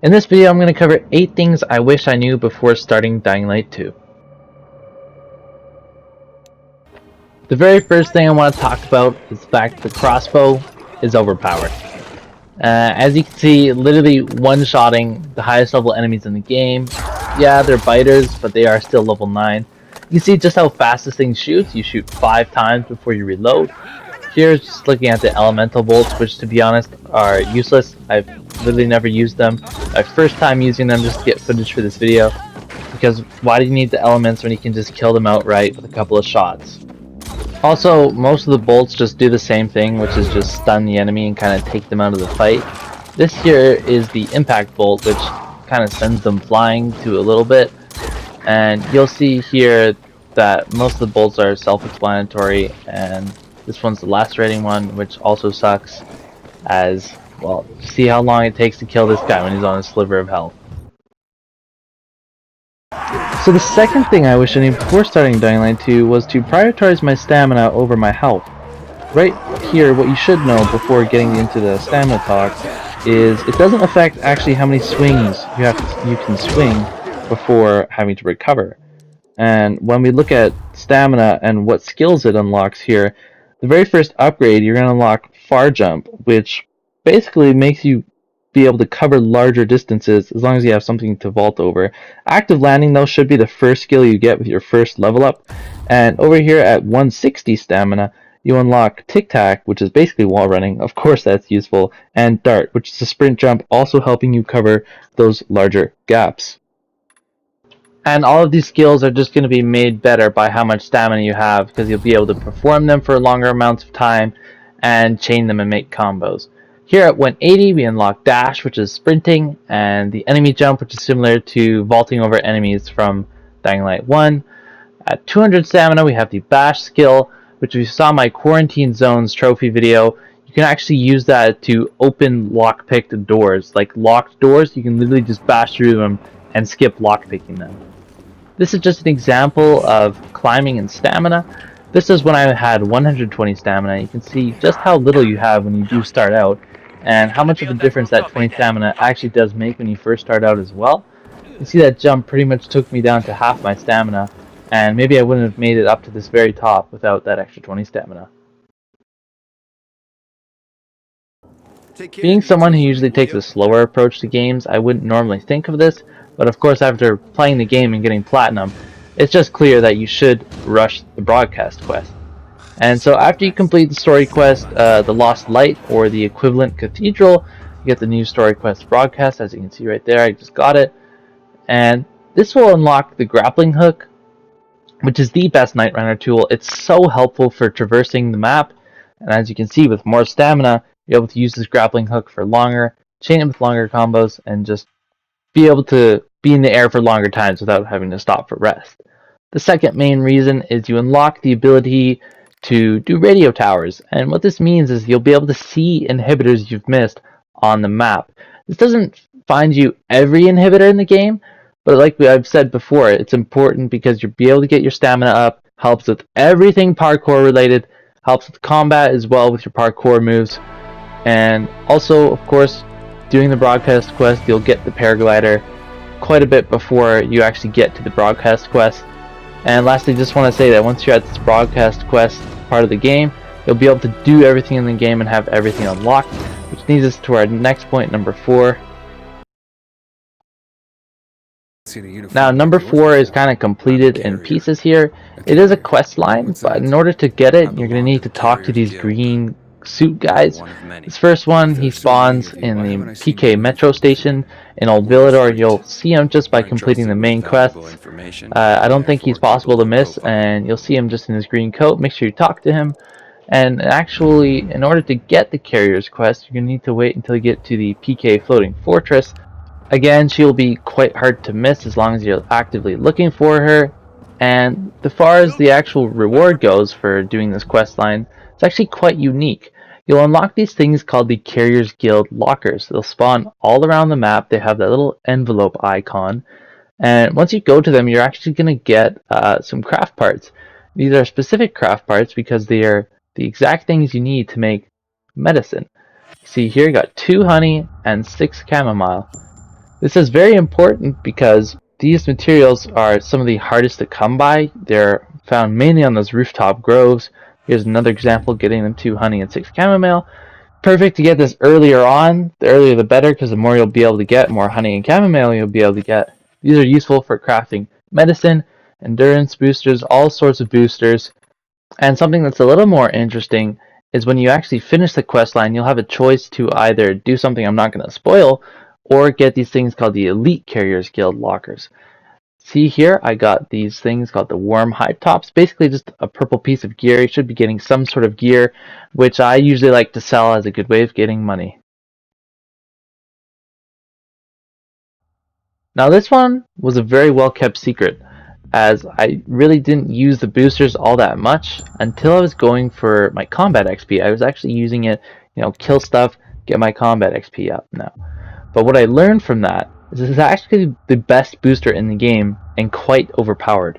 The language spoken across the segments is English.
In this video, I'm going to cover 8 things I wish I knew before starting Dying Light 2. The very first thing I want to talk about is the fact the crossbow is overpowered. As you can see, literally one-shotting the highest level enemies in the game. Yeah, they're biters, but they are still level 9. You can see just how fast this thing shoots. You shoot 5 times before you reload. Here's just looking at the elemental bolts, which to be honest are useless. I've literally never used them. My first time using them just to get footage for this video, because why do you need the elements when you can just kill them outright with a couple of shots? Also, most of the bolts just do the same thing, which is just stun the enemy and kind of take them out of the fight. This here is the impact bolt, which kind of sends them flying to a little bit, and you'll see here that most of the bolts are self-explanatory, and this one's the lacerating one, which also sucks, as, well, see how long it takes to kill this guy when he's on a sliver of health. So the second thing I wish I knew before starting Dying Light 2 was to prioritize my stamina over my health. Right here, what you should know before getting into the stamina talk is it doesn't affect actually how many swings you can swing before having to recover. And when we look at stamina and what skills it unlocks here, the very first upgrade you're going to unlock Far Jump, which basically makes you be able to cover larger distances as long as you have something to vault over. Active Landing though should be the first skill you get with your first level up. And over here at 160 stamina, you unlock Tic Tac, which is basically wall running, of course that's useful, and Dart, which is a sprint jump, also helping you cover those larger gaps. And all of these skills are just going to be made better by how much stamina you have, because you'll be able to perform them for longer amounts of time and chain them and make combos. Here at 180 we unlock Dash, which is sprinting, and the enemy jump, which is similar to vaulting over enemies from Dying Light 1. At 200 stamina we have the Bash skill, which if you saw my Quarantine Zones trophy video, you can actually use that to open lockpicked doors. Like locked doors, you can literally just bash through them and skip lockpicking them. This is just an example of climbing and stamina. This is when I had 120 stamina. You can see just how little you have when you do start out, and how much of a difference that 20 stamina actually does make when you first start out as well. You see that jump pretty much took me down to half my stamina, and maybe I wouldn't have made it up to this very top without that extra 20 stamina. Being someone who usually takes a slower approach to games, I wouldn't normally think of this, but of course after playing the game and getting platinum, it's just clear that you should rush the broadcast quest. And so after you complete the story quest, the Lost Light, or the equivalent Cathedral, you get the new story quest broadcast, as you can see right there. I just got it. And this will unlock the grappling hook, which is the best Night Runner tool. It's so helpful for traversing the map, and as you can see, with more stamina, you're able to use this grappling hook for longer, chain it with longer combos, and just be able to be in the air for longer times without having to stop for rest. The second main reason is you unlock the ability to do radio towers, and what this means is you'll be able to see inhibitors you've missed on the map. This doesn't find you every inhibitor in the game, but like I've said before, it's important because you'll be able to get your stamina up, helps with everything parkour related, helps with combat as well with your parkour moves, and also, of course, doing the broadcast quest, you'll get the paraglider quite a bit before you actually get to the broadcast quest. And lastly, just want to say that once you're at this broadcast quest part of the game, you'll be able to do everything in the game and have everything unlocked, which leads us to our next point, number 4. Now, number 4 is kind of completed in pieces here. It is a quest line, but in order to get it, you're going to need to talk to these green suit guys. This first one, he spawns in the PK Metro Station in Old Villador. You'll see him just by completing the main quests. I don't think he's possible to miss, and you'll see him just in his green coat. Make sure you talk to him. And actually, in order to get the Carrier's quest, you're going to need to wait until you get to the PK Floating Fortress. Again, she'll be quite hard to miss as long as you're actively looking for her. And as far as the actual reward goes for doing this quest line, it's actually quite unique. You'll unlock these things called the Carriers Guild lockers. They'll spawn all around the map. They have that little envelope icon. And once you go to them, you're actually going to get some craft parts. These are specific craft parts because they are the exact things you need to make medicine. See here, you got 2 honey and 6 chamomile. This is very important because these materials are some of the hardest to come by. They're found mainly on those rooftop groves. Here's another example, getting them 2 honey and 6 chamomile. Perfect to get this earlier on. The earlier the better, because the more you'll be able to get, more honey and chamomile you'll be able to get. These are useful for crafting medicine, endurance boosters, all sorts of boosters. And something that's a little more interesting is when you actually finish the quest line, you'll have a choice to either do something I'm not going to spoil, or get these things called the Elite Carriers Guild lockers. See here, I got these things called the Worm Hide Tops. Basically just a purple piece of gear. You should be getting some sort of gear, which I usually like to sell as a good way of getting money. Now this one was a very well kept secret, as I really didn't use the boosters all that much until I was going for my combat XP. I was actually using it, kill stuff, get my combat XP up now. But what I learned from that is this is actually the best booster in the game and quite overpowered.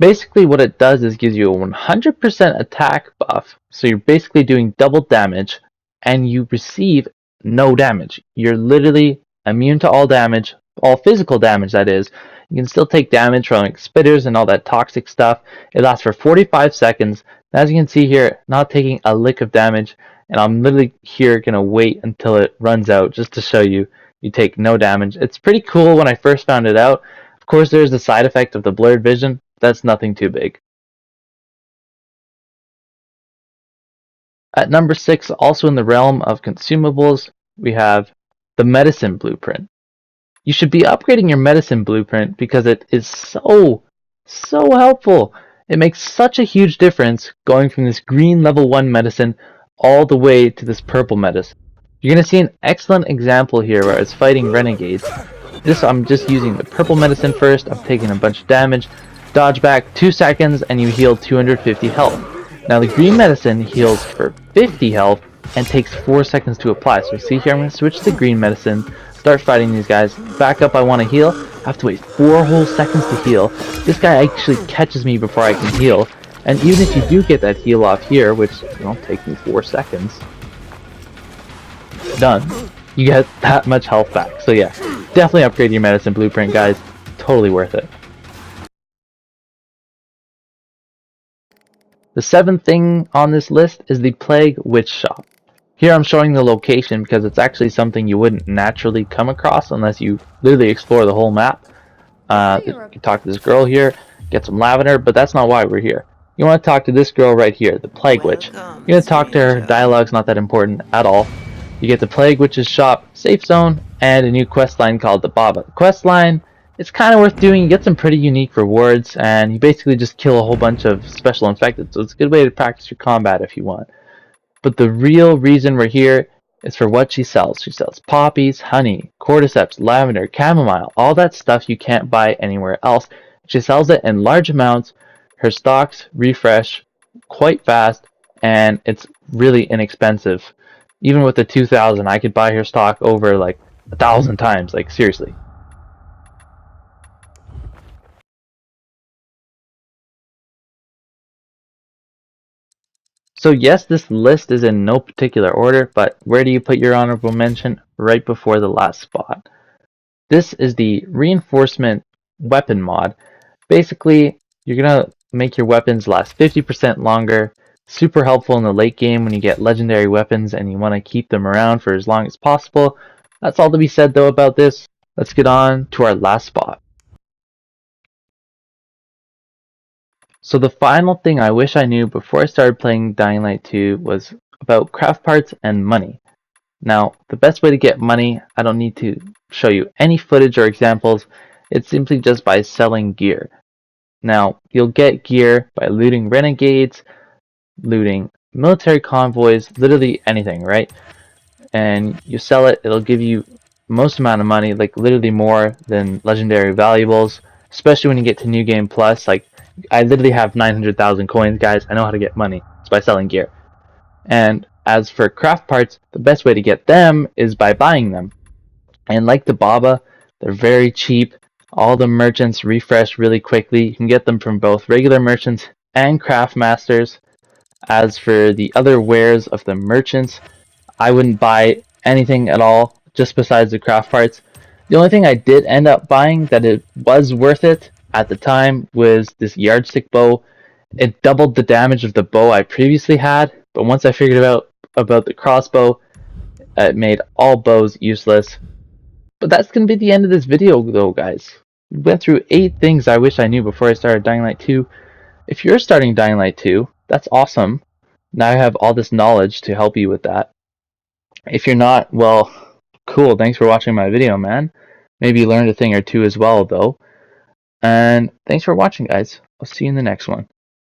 Basically what it does is gives you a 100% attack buff, so you're basically doing double damage, and you receive no damage. You're literally immune to all damage, all physical damage that is. You can still take damage from like spitters and all that toxic stuff. It lasts for 45 seconds. As you can see here, not taking a lick of damage, and I'm literally here gonna wait until it runs out just to show you take no damage. It's pretty cool when I first found it out. Of course, there's the side effect of the blurred vision. That's nothing too big. At number 6, also in the realm of consumables, we have the medicine blueprint. You should be upgrading your medicine blueprint because it is so helpful. It makes such a huge difference going from this green level 1 medicine all the way to this purple medicine. You're going to see an excellent example here where it's fighting renegades. I'm just using the purple medicine first. I'm taking a bunch of damage. Dodge back 2 seconds and you heal 250 health. Now the green medicine heals for 50 health and takes 4 seconds to apply. So see here, I'm going to switch to green medicine, start fighting these guys. Back up, I want to heal. I have to wait 4 whole seconds to heal. This guy actually catches me before I can heal. And even if you do get that heal off here, which won't take me 4 seconds, done, you get that much health back. So yeah, definitely upgrade your medicine blueprint, guys. Totally worth it. The 7th thing on this list is the Plague Witch Shop. Here I'm showing the location because it's actually something you wouldn't naturally come across unless you literally explore the whole map. You can talk to this girl here, get some lavender, but that's not why we're here. You want to talk to this girl right here, the Plague Witch. You're going to talk to her, dialogue's not that important at all. You get the Plague Witch's shop, safe zone, and a new quest line called the Baba. The quest line, it's kind of worth doing. You get some pretty unique rewards, and you basically just kill a whole bunch of special infected, so it's a good way to practice your combat if you want. But the real reason we're here is for what she sells. She sells poppies, honey, cordyceps, lavender, chamomile, all that stuff you can't buy anywhere else. She sells it in large amounts. Her stocks refresh quite fast, and it's really inexpensive. Even with the 2,000, I could buy her stock over like 1,000 times, like seriously. So yes, this list is in no particular order, but where do you put your honorable mention? Right before the last spot. This is the reinforcement weapon mod. Basically, you're gonna make your weapons last 50% longer. Super helpful in the late game when you get legendary weapons and you want to keep them around for as long as possible. That's all to be said though about this. Let's get on to our last spot. So the final thing I wish I knew before I started playing Dying Light 2 was about craft parts and money. Now, the best way to get money, I don't need to show you any footage or examples, it's simply just by selling gear. Now, you'll get gear by looting renegades, looting military convoys, literally anything, right? And you sell it, it'll give you most amount of money, like literally more than legendary valuables, especially when you get to New Game Plus. Like, I literally have 900,000 coins, guys. I know how to get money. It's by selling gear. And as for craft parts, the best way to get them is by buying them. And like the Baba, they're very cheap. All the merchants refresh really quickly. You can get them from both regular merchants and craft masters. As for the other wares of the merchants, I wouldn't buy anything at all, just besides the craft parts. The only thing I did end up buying that it was worth it at the time was this yardstick bow. It doubled the damage of the bow I previously had, but once I figured out about the crossbow, it made all bows useless. But that's going to be the end of this video though, guys. We went through 8 things I wish I knew before I started Dying Light 2. If you're starting Dying Light 2, that's awesome. Now I have all this knowledge to help you with that. If you're not, well, cool, thanks for watching my video, man. Maybe you learned a thing or two as well, though. And thanks for watching, guys. I'll see you in the next one.